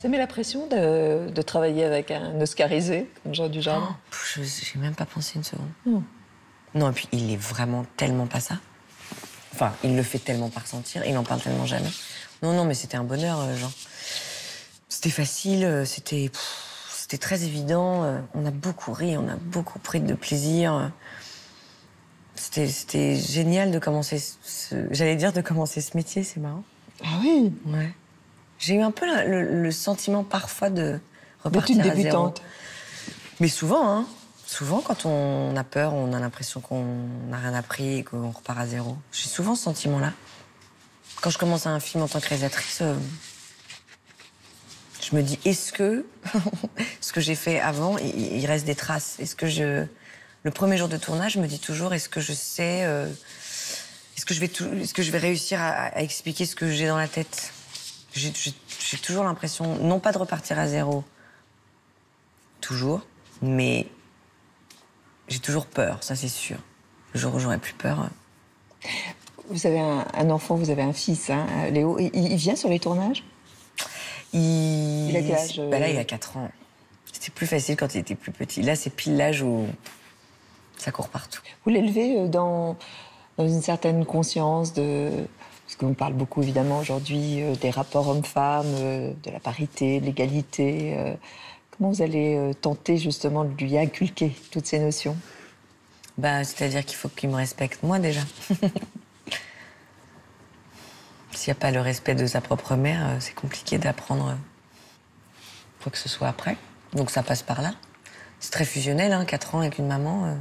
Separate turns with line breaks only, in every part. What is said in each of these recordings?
T'as mis la pression de travailler avec un Oscarisé, comme Jean Dujardin?
J'ai même pas pensé une seconde.
Non.
Non, et puis il est vraiment tellement pas ça. Enfin, il le fait tellement pas ressentir, il en parle tellement jamais. Non, non, mais c'était un bonheur, Jean. C'était facile, c'était très évident. On a beaucoup ri, on a beaucoup pris de plaisir. C'était génial de commencer j'allais dire de commencer ce métier, c'est marrant.
Ah oui?
Ouais. J'ai eu un peu le sentiment parfois de repartir
D'études
à zéro.
débutantes.
Mais souvent, hein. Souvent, quand on a peur, on a l'impression qu'on n'a rien appris et qu'on repart à zéro. J'ai souvent ce sentiment-là. Quand je commence un film en tant que réalisatrice, je me dis, est-ce que ce que j'ai fait avant, il reste des traces? Le premier jour de tournage, je me dis toujours, est-ce que je sais... est-ce que je vais réussir à expliquer ce que j'ai dans la tête? J'ai toujours l'impression, non pas de repartir à zéro, toujours, mais j'ai toujours peur, ça c'est sûr. Le jour où j'aurai plus peur...
Vous avez un enfant, vous avez un fils, hein, Léo. Il vient sur les tournages? Il a quel âge?
Là, il a 4 ans. C'était plus facile quand il était plus petit. Là, c'est pile l'âge où ça court partout.
Vous l'élevez dans une certaine conscience de... Parce qu'on parle beaucoup, évidemment, aujourd'hui des rapports hommes-femmes, de la parité, de l'égalité. Comment vous allez tenter, justement, de lui inculquer toutes ces notions?
C'est-à-dire qu'il faut qu'il me respecte, moi, déjà. S'il n'y a pas le respect de sa propre mère, c'est compliqué d'apprendre quoi que ce soit après. Donc ça passe par là. C'est très fusionnel, hein, 4 ans avec une maman.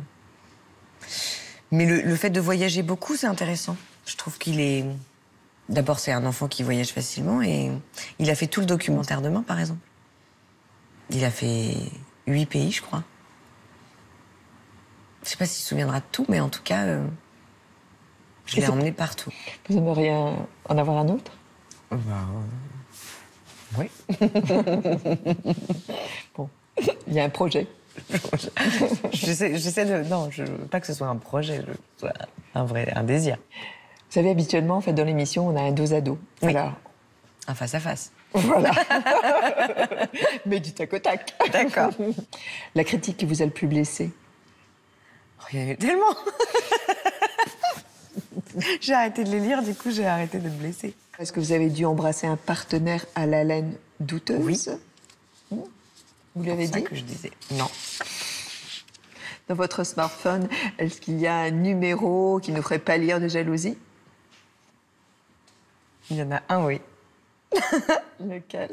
Mais le fait de voyager beaucoup, c'est intéressant. Je trouve qu'il est... D'abord, c'est un enfant qui voyage facilement et il a fait tout le documentaire demain, par exemple. Il a fait 8 pays, je crois. Je sais pas s'il se souviendra de tout, mais en tout cas, je l'ai emmené partout.
Vous aimeriez en avoir un autre?
Oui.
Bon, il y a un projet.
J'essaie de... Non, je veux pas que ce soit un projet, je veux un désir.
Vous savez, habituellement, en fait, dans l'émission, on a un dos à dos.
Oui.
Alors,
un face à face.
voilà. Mais du tac au tac.
D'accord.
La critique qui vous a le plus blessé?
Oh, il y en avait tellement. J'ai arrêté de les lire, du coup, j'ai arrêté de me blesser.
Est-ce que vous avez dû embrasser un partenaire à l'haleine douteuse?
Oui.
Vous lui avez
C'est ça
dit?
que je disais. Non.
Dans votre smartphone, est-ce qu'il y a un numéro qui nous ferait pâlir de jalousie?
Il y en a un, oui.
Lequel?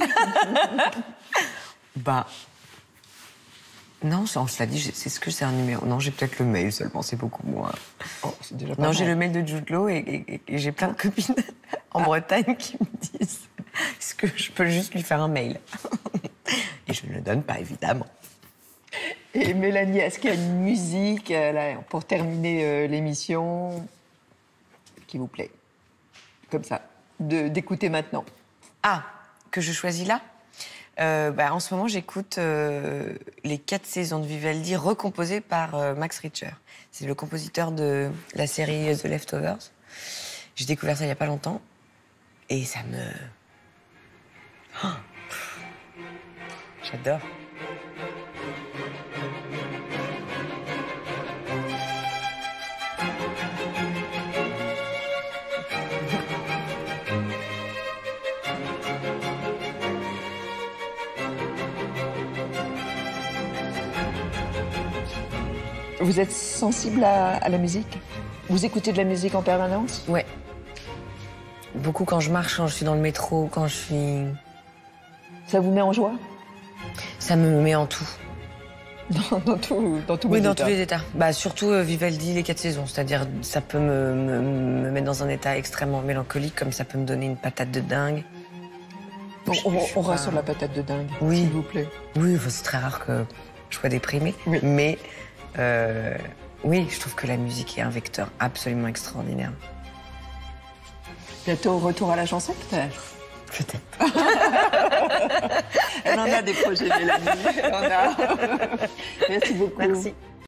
Non, on se l'a dit, c'est ce que c'est un numéro. Non, j'ai peut-être le mail seulement, c'est beaucoup moins.
Oh, c'est déjà pas
Non,
mal.
j'ai le mail de Jude Law et j'ai plein de copines en Bretagne qui me disent est-ce que je peux juste lui faire un mail? Et je ne le donne pas, évidemment.
Et Mélanie, est-ce qu'il y a une musique, là, pour terminer l'émission, qui vous plaît? Comme ça, d'écouter maintenant.
Ah, que je choisis là? En ce moment, j'écoute les 4 saisons de Vivaldi recomposées par Max Richter. C'est le compositeur de la série The Leftovers. J'ai découvert ça il n'y a pas longtemps. Et ça me... Oh, j'adore.
Vous êtes sensible à la musique? Vous écoutez de la musique en permanence?
Ouais. Beaucoup quand je marche, quand je suis dans le métro, quand je suis...
Ça vous met en joie?
Ça me met en tout.
Dans tous
Oui,
les
dans
états.
tous les états. Surtout Vivaldi, les 4 saisons. C'est-à-dire, ça peut me mettre dans un état extrêmement mélancolique, comme ça peut me donner une patate de dingue.
Bon,
Je
on
suis
reste sur la patate de dingue,
Oui.
s'il vous plaît.
Oui, c'est très rare que je sois déprimée.
Oui.
Mais oui, je trouve que la musique est un vecteur absolument extraordinaire.
Bientôt retour à la chanson, peut-être?
Peut-être.
Elle en a des projets, Mélanie. Elle en a. Merci beaucoup.
Merci.